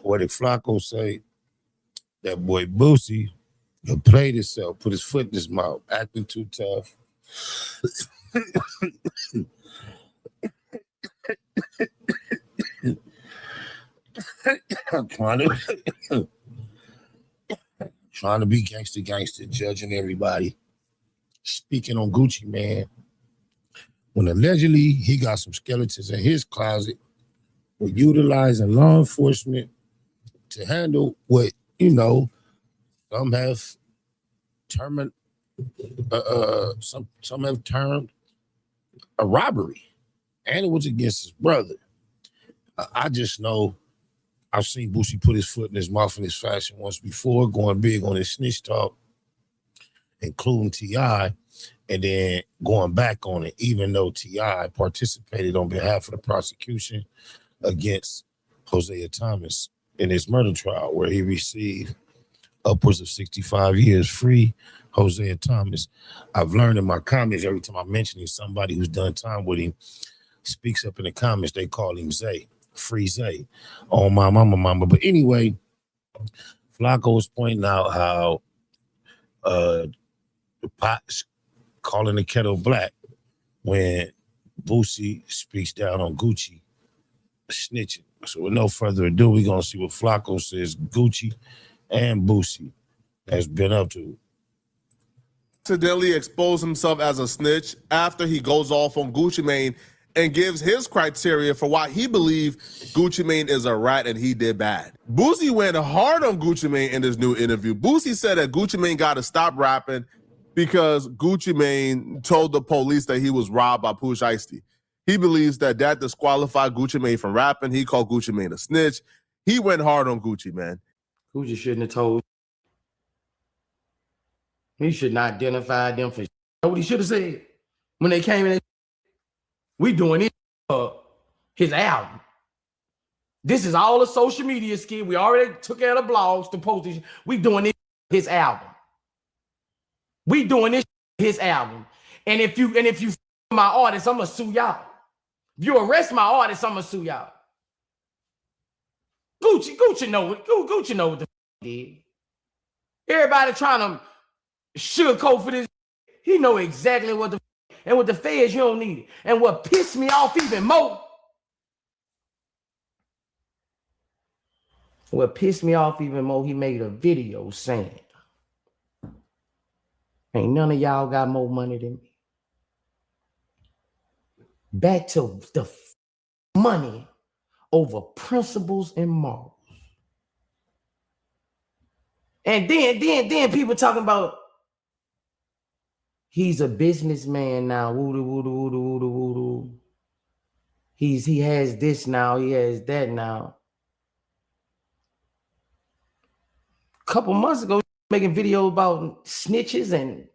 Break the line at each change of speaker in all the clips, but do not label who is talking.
what did Flacco say? That boy Boosie played himself, put his foot in his mouth, acting too tough. trying to be gangster, judging everybody, speaking on Gucci Mane, when allegedly he got some skeletons in his closet, with utilizing law enforcement to handle what, some have termed, some have termed a robbery, and it was against his brother. I just know I've seen Boosie put his foot in his mouth in his fashion once before, going big on his snitch talk, including T.I., and then going back on it, even though T.I. participated on behalf of the prosecution against Hosea Thomas in his murder trial, where he received upwards of 65 years free. Hosea Thomas, I've learned in my comments, every time I mention him, somebody who's done time with him speaks up in the comments, they call him Zay. Free Zay on my mama. But anyway, Flacco was pointing out how the pot's calling the kettle black when Boosie speaks down on Gucci snitching. So with no further ado, we're going to see what Flacco says Gucci and Boosie has been up to.
Accidentally expose himself as a snitch after he goes off on Gucci Mane and gives his criteria for why he believes Gucci Mane is a rat and he did bad. Boosie went hard on Gucci Mane in this new interview. Boosie said that Gucci Mane got to stop rapping because Gucci Mane told the police that he was robbed by Pooh Shiesty. He believes that disqualified Gucci Mane from rapping. He called Gucci Mane a snitch. He went hard on Gucci, man.
Gucci shouldn't have told. He should not identify them for what he should have said when they came in. We doing it his album. This is all a social media skit. We already took out the blogs to post this. We doing it his album. We doing this his album. And if you my artist, I'm gonna sue y'all. If you arrest my artist, I'm gonna sue y'all. Gucci know what the did. Everybody trying to sugarcoat for this. He know exactly what the. And with the feds, you don't need it. And what pissed me off even more, he made a video saying, ain't none of y'all got more money than me. Back to the money over principles and morals. And then people talking about, he's a businessman now. Woo-doo. He has this now. He has that now. A couple months ago, making videos about snitches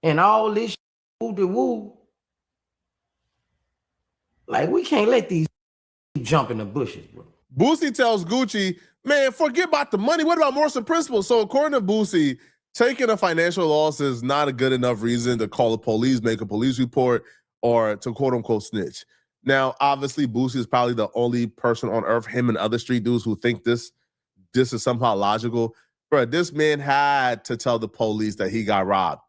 and all this woo-doo. Like, we can't let these jump in the bushes, bro.
Boosie tells Gucci, man, forget about the money. What about morals and principles? So according to Boosie, taking a financial loss is not a good enough reason to call the police, make a police report, or to quote-unquote snitch. Now, obviously, Boosie is probably the only person on earth, him and other street dudes, who think this is somehow logical. Bro, this man had to tell the police that he got robbed,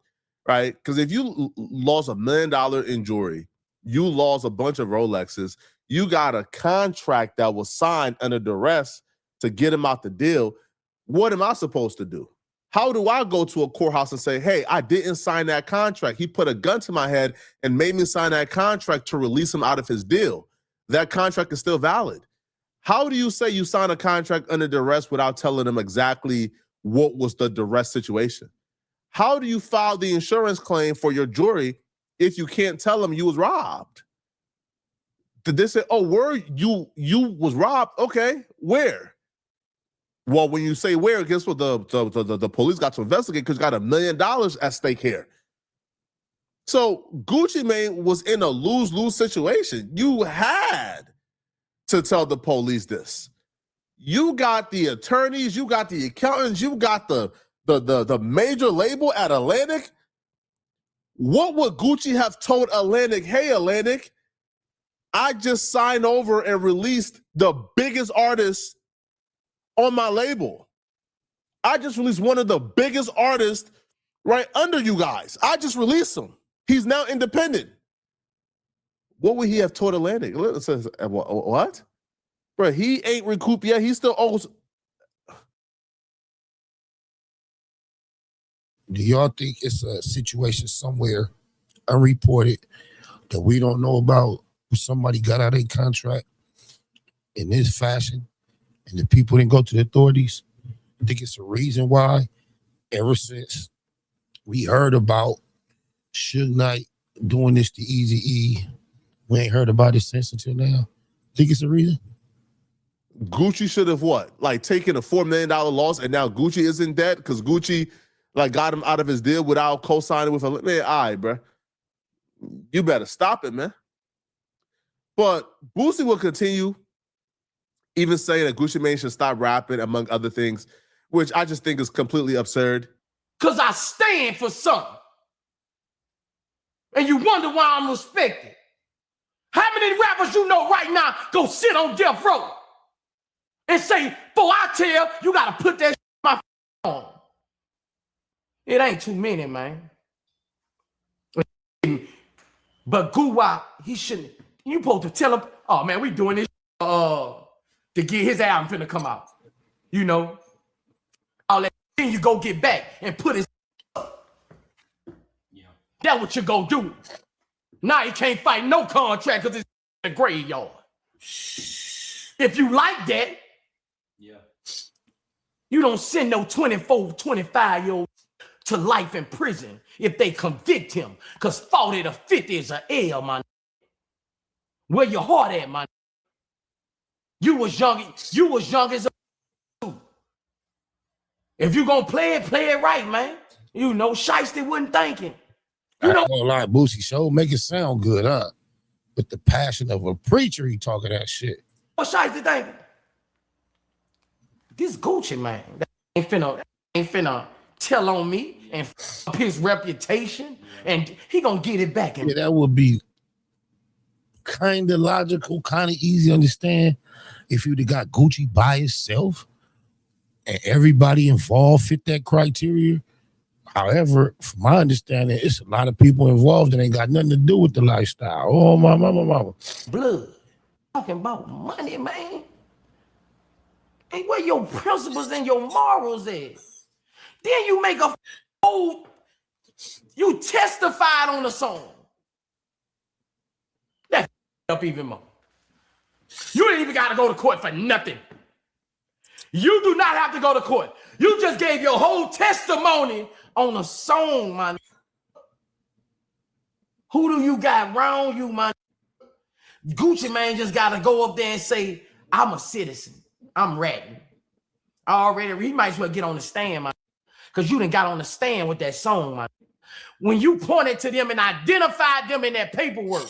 right? Because if you lost $1 million in jewelry, you lost a bunch of Rolexes, you got a contract that was signed under duress to get him out the deal, what am I supposed to do? How do I go to a courthouse and say, hey, I didn't sign that contract? He put a gun to my head and made me sign that contract to release him out of his deal. That contract is still valid. How do you say you sign a contract under duress without telling them exactly what was the duress situation? How do you file the insurance claim for your jewelry if you can't tell them you was robbed? Did they say, oh, where you was robbed? Okay, where? Well, when you say where, guess what? The police got to investigate because got $1 million at stake here. So Gucci Mane was in a lose-lose situation. You had to tell the police this. You got the attorneys, you got the accountants, you got the major label at Atlantic. What would Gucci have told Atlantic? Hey, Atlantic, I just signed over and released the biggest artist on my label. I just released one of the biggest artists right under you guys. I just released him. He's now independent. What would he have taught Atlantic? What? Bro, he ain't recouped yet. He still owes.
Do y'all think it's a situation somewhere unreported that we don't know about where somebody got out of a contract in this fashion and the people didn't go to the authorities? I think it's a reason why ever since we heard about Suge Knight doing this to Eazy-E, we ain't heard about it since until now. Think it's a reason?
Gucci should have what? Like taken a $4 million loss and now Gucci is in debt because Gucci like got him out of his deal without co-signing with a man. All right, bro. You better stop it, man. But Boosie will continue even saying that Gucci Mane should stop rapping, among other things, which I just think is completely absurd.
Because I stand for something. And you wonder why I'm respected. How many rappers you know right now go sit on death row and say, before I tell, you got to put that my on. It ain't too many, man. But Guwap, he shouldn't. You supposed to tell him, oh, man, we doing this to get his album finna come out. You know? All that thing you go get back and put his up. Yeah. That's what you go do. Now he can't fight no contract because it's in the graveyard. If you like that, yeah, you don't send no 24, 25-year-old to life in prison if they convict him, because 40 to 50 is an L, man. Where your heart at, man? You was young as a. If you gonna play it right, man. You know, Shiesty wasn't thinking. You know,
I ain't gonna lie, Boosie show make it sound good, huh? But the passion of a preacher, he talking that shit.
What Shiesty thinking? This Gucci man that ain't finna tell on me and up his reputation, and he gonna get it back.
Yeah, that would be kind of logical, kind of easy to understand if you'd have got Gucci by itself and everybody involved fit that criteria. However, from my understanding, it's a lot of people involved that ain't got nothing to do with the lifestyle. Oh, my mama.
Blood. Talking about money, man. Ain't where your principles and your morals at. Then you make a you testified on the song. That's up even more. You ain't even got to go to court for nothing. You do not have to go to court. You just gave your whole testimony on a song, man. Who do you got around you, man? Gucci man just got to go up there and say, I'm a citizen. I'm ratting. He might as well get on the stand, man. Because you done got on the stand with that song, man. When you pointed to them and identified them in that paperwork,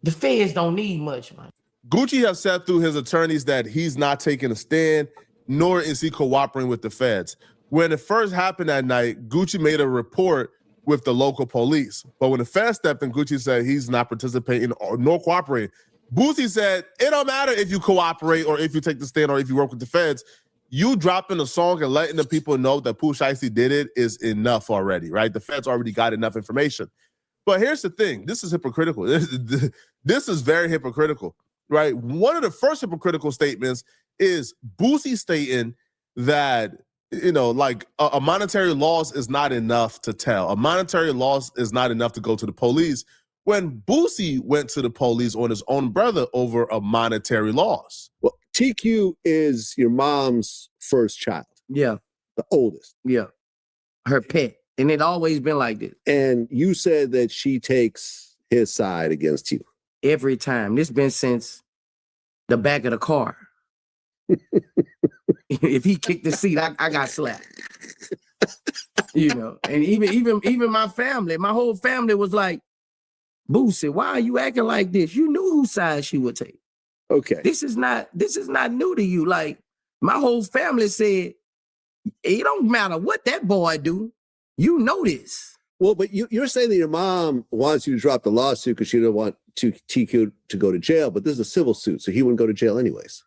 the feds don't need much, man.
Gucci has said through his attorneys that he's not taking a stand, nor is he cooperating with the feds. When it first happened that night, Gucci made a report with the local police. But when the feds stepped in, Gucci said he's not participating or nor cooperating. Boosie said, it don't matter if you cooperate or if you take the stand or if you work with the feds. You dropping a song and letting the people know that Pooh Shiesty did it is enough already, right? The feds already got enough information. But here's the thing. This is hypocritical. This is very hypocritical, right? One of the first hypocritical statements is Boosie stating that, you know, like a monetary loss is not enough to tell. A monetary loss is not enough to go to the police, when Boosie went to the police on his own brother over a monetary loss.
Well, TQ is your mom's first child.
Yeah.
The oldest.
Yeah. Her pet. And it always been like this.
And you said that she takes his side against you.
Every time. This been since the back of the car. If he kicked the seat, I got slapped. You know, and even my family, my whole family was like, Boosie, why are you acting like this? You knew whose side she would take.
Okay.
This is not new to you. Like, my whole family said, it don't matter what that boy do. You know this.
Well, but you're saying that your mom wants you to drop the lawsuit because she don't want TQ to go to jail, but this is a civil suit, so he wouldn't go to jail anyways.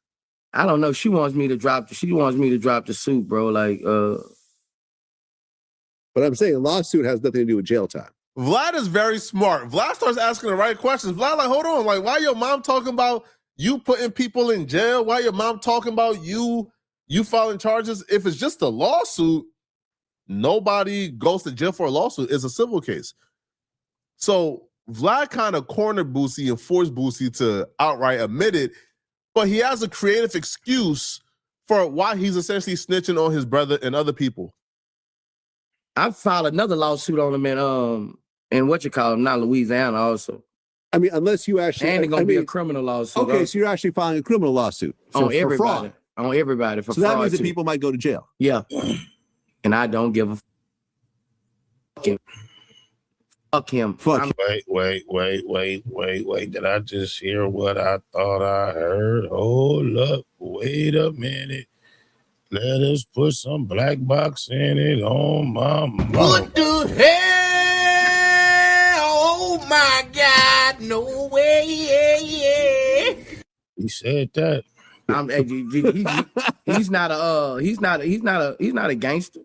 I don't know. She wants me to drop the suit, bro. Like,
But I'm saying a lawsuit has nothing to do with jail time.
Vlad is very smart. Vlad starts asking the right questions. Vlad, like, hold on, like, why your mom talking about you putting people in jail? Why your mom talking about you filing charges? If it's just a lawsuit, nobody goes to jail for a lawsuit. It's a civil case. So Vlad kind of cornered Boosie and forced Boosie to outright admit it, but he has a creative excuse for why he's essentially snitching on his brother and other people.
I filed another lawsuit on him in not Louisiana also.
I mean, unless you actually,
And it's gonna be a criminal lawsuit.
Okay, so you're actually filing a criminal lawsuit
on
for fraud.
On everybody for
so
fraud.
that means that
too.
people might go to jail.
Yeah. And I don't give a fuck him.
Fuck him.
Wait. Did I just hear what I thought I heard? Hold up. Wait a minute. Let us put some black box in it on my mama.
What the hell? Oh my God. No way.
He said that.
He's not a gangster.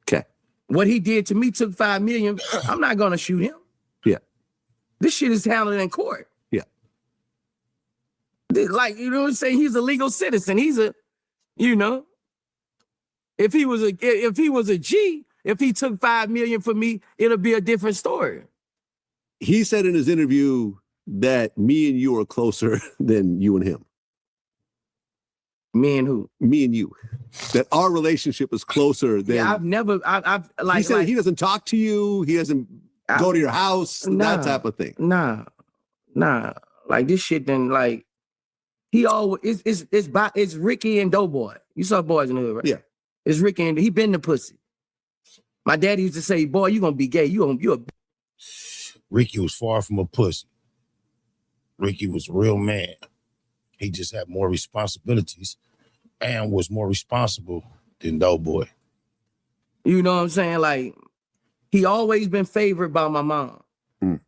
Okay.
What he did to me took $5 million. I'm not gonna shoot him.
Yeah.
This shit is handled in court.
Yeah.
Like, you know what I'm saying? He's a legal citizen. He's a, you know, if he was a G, if he took $5 million for me, it'll be a different story.
He said in his interview that me and you are closer than you and him.
Me and who?
Me and you. That our relationship is closer than.
Yeah, I've
he said he doesn't talk to you. He doesn't go to your house. That type of thing.
Nah. Like this shit. Then like he always it's Ricky and Doughboy. You saw Boys in the Hood, right?
Yeah.
It's Ricky and he been the pussy. My daddy used to say, "Boy, you gonna be gay. You a."
Ricky was far from a pussy. Ricky was a real man. He just had more responsibilities and was more responsible than Doughboy.
You know what I'm saying? Like, he always been favored by my mom.
Mm.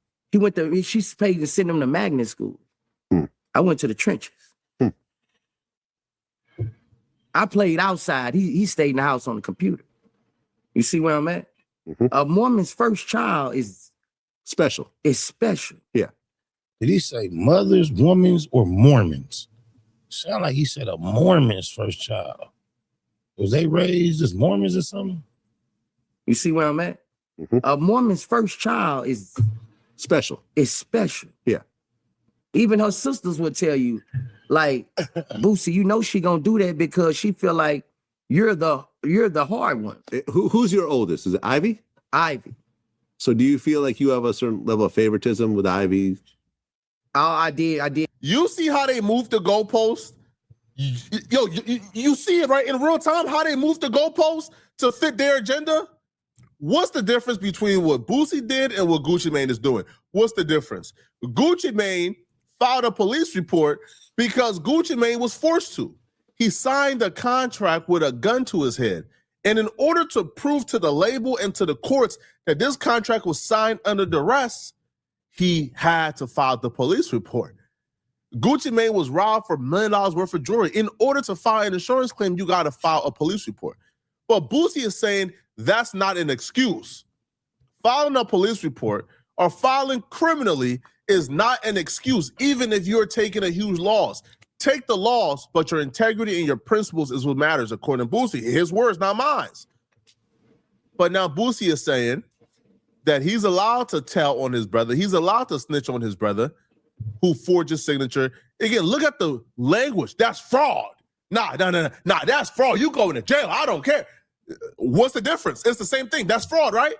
She paid to send him to magnet school.
Mm.
I went to the trenches.
Mm.
I played outside. He stayed in the house on the computer. You see where I'm at?
Mm-hmm.
A woman's first child is
special.
It's special.
Yeah.
Did he say mothers, women's, or Mormons? Sound like he said a Mormon's first child. Was they raised as Mormons or something?
You see where I'm at?
Mm-hmm.
A woman's first child is
special.
It's special.
Yeah. Even
her sisters would tell you, like, Boosie, you know she gonna do that because she feel like you're the hard one.
Who's your oldest? Is it Ivy?
Ivy.
So do you feel like you have a certain level of favoritism with Ivy?
Oh, I did.
You see how they moved the goalpost? Yo, you see it right in real time, how they moved the goalpost to fit their agenda? What's the difference between what Boosie did and what Gucci Mane is doing? What's the difference? Gucci Mane filed a police report because Gucci Mane was forced to. He signed a contract with a gun to his head. And in order to prove to the label and to the courts that this contract was signed under duress, he had to file the police report. Gucci Mane was robbed for $1 million worth of jewelry. In order to file an insurance claim, you got to file a police report. But Boosie is saying that's not an excuse. Filing a police report or filing criminally is not an excuse, even if you're taking a huge loss. Take the loss, but your integrity and your principles is what matters, according to Boosie. His words, not mine. But now Boosie is saying that he's allowed to tell on his brother. He's allowed to snitch on his brother who forged his signature. Again, look at the language. That's fraud. Nah, that's fraud. You going to jail. I don't care. What's the difference? It's the same thing. That's fraud, right?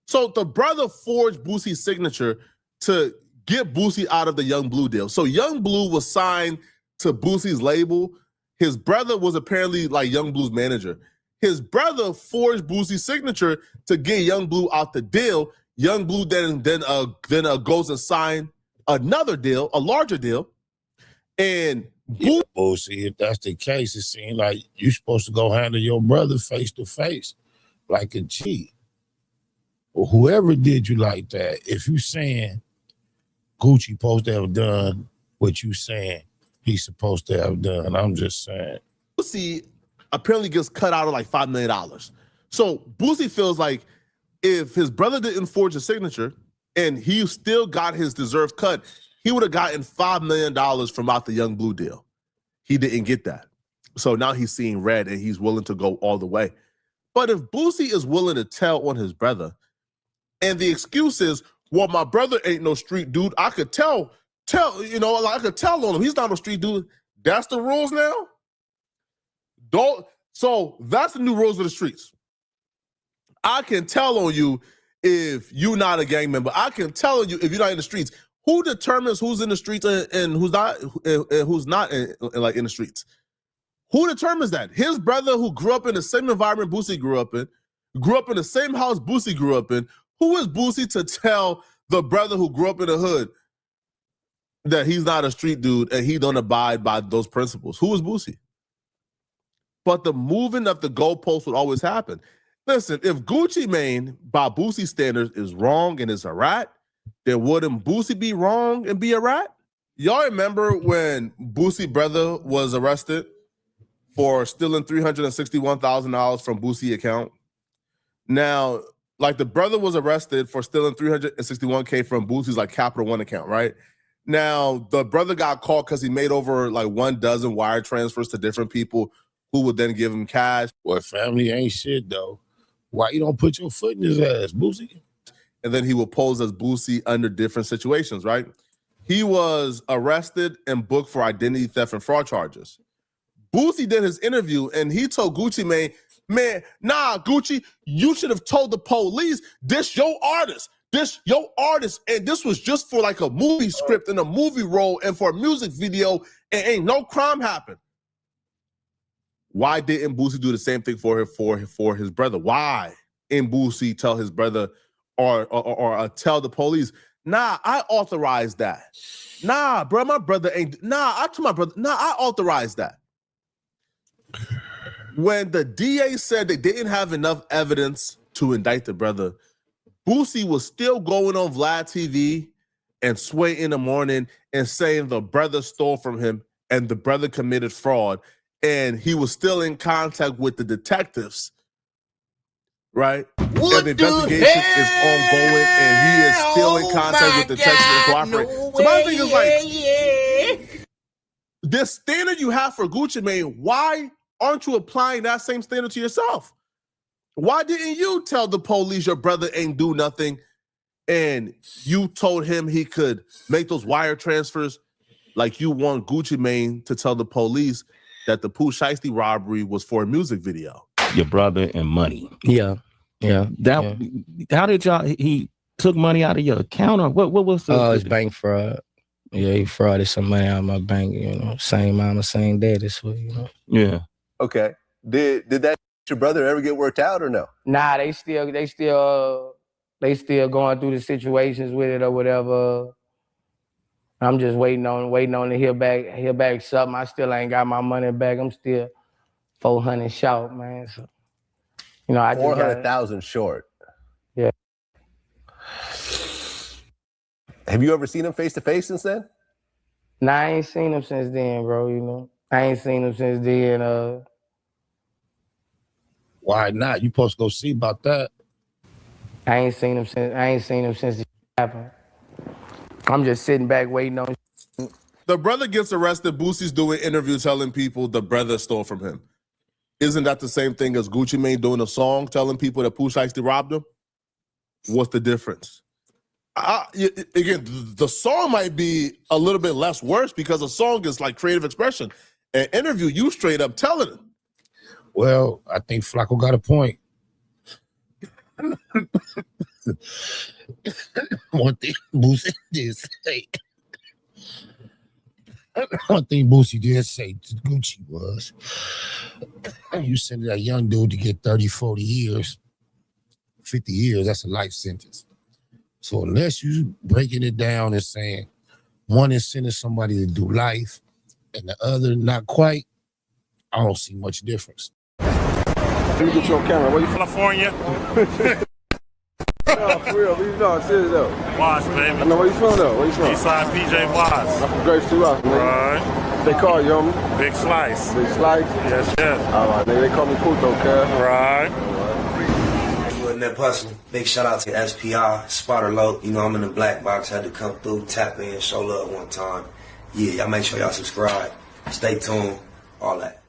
So the brother forged Boosie's signature to get Boosie out of the Young Blue deal. So Young Blue was signed to Boosie's label. His brother was apparently like Young Blue's manager. His brother forged Boosie's signature to get Young Blue out the deal. Young Blue then goes and sign another deal, a larger deal. And
Boosie, if that's the case, it seems like you're supposed to go handle your brother face to face like a G. Or whoever did you like that, if you saying Gucci supposed to have done what you saying, he's supposed to have done. I'm just saying.
Boosie apparently gets cut out of like $5 million. So Boosie feels like if his brother didn't forge a signature and he still got his deserved cut, he would have gotten $5 million from out the Young Blue deal. He didn't get that. So now he's seeing red and he's willing to go all the way. But if Boosie is willing to tell on his brother, and the excuse is, well, my brother ain't no street dude. I could tell, I could tell on him. He's not no street dude. That's the rules now? So that's the new rules of the streets. I can tell on you if you're not a gang member. I can tell on you if you're not in the streets. Who determines who's in the streets and who's not in the streets? Who determines that? His brother, who grew up in the same environment Boosie grew up in the same house Boosie grew up in. Who is Boosie to tell the brother who grew up in the hood that he's not a street dude and he don't abide by those principles? Who is Boosie? But the moving of the goalposts would always happen. Listen, if Gucci Mane, by Boosie standards, is wrong and is a rat, then wouldn't Boosie be wrong and be a rat? Y'all remember when Boosie brother was arrested for stealing $361,000 from Boosie account? Now, like, the brother was arrested for stealing $361K from Boosie's like Capital One account, right? Now, the brother got caught because he made over like 12 wire transfers to different people who would then give him cash.
Well, family ain't shit, though. Why you don't put your foot in his ass, Boosie?
And then he would pose as Boosie under different situations, right? He was arrested and booked for identity theft and fraud charges. Boosie did his interview and he told Gucci Mane, man, nah, Gucci, you should have told the police, this your artist, and this was just for like a movie script and a movie role and for a music video, and ain't no crime happened. Why didn't Boosie do the same thing for his brother? Why didn't Boosie tell his brother or tell the police, nah, I authorized that. Nah, bro, my brother ain't, I told my brother, I authorized that. When the DA said they didn't have enough evidence to indict the brother, Boosie was still going on Vlad TV and Sway in the Morning and saying the brother stole from him and the brother committed fraud. And he was still in contact with the detectives, right?
What
and the investigation is ongoing, and he is still in contact with the detectives and cooperating. So my thing is like, this standard you have for Gucci Mane, why aren't you applying that same standard to yourself? Why didn't you tell the police your brother ain't do nothing, and you told him he could make those wire transfers like you want Gucci Mane to tell the police that the Pooh Shiesty robbery was for a music video?
Your brother and money.
Yeah.
How did y'all? He took money out of your account, or what was the?
It's bank fraud. Yeah, he frauded some money out of my bank. Same mama, same dad. This way,
Yeah.
Okay. Did that your brother ever get worked out or no?
Nah, they still going through the situations with it or whatever. I'm just waiting on to hear back something. I still ain't got my money back. I'm still 400 short, man. So, I just
400,000 short.
Yeah.
Have you ever seen him face to face since then?
Nah, I ain't seen him since then, bro. I ain't seen him since then.
Why not? You supposed to go see about that.
I ain't seen him since it happened. I'm just sitting back waiting on.
The brother gets arrested. Boosie's doing interviews telling people the brother stole from him. Isn't that the same thing as Gucci Mane doing a song telling people that Pooh Shiesty robbed him? What's the difference? Again, the song might be a little bit less worse because a song is like creative expression. An interview, you straight up telling him.
Well, I think Flacco got a point. One thing Boosie did say. One thing Boosie did say to Gucci was, you send that young dude to get 30, 40 years, 50 years, that's a life sentence. So unless you breaking it down and saying one is sending somebody to do life and the other not quite, I don't see much difference.
Let me get you on camera. Where you from? California. No, for real. No, serious though.
Watts, baby.
I know where you from though. Where you from?
Eastside PJ Watts.
I'm from Grace 2 Rock, man.
Right.
They call you, homie?
Big Slice.
Big Slice?
Yes, yes.
All right, nigga, they call me Puto, cuz.
Right.
That hustling. Big shout out to SPI, Spotter Low. You know, I'm in the black box, had to come through, tap in, show love one time. Yeah, y'all make sure y'all subscribe. Stay tuned, all that.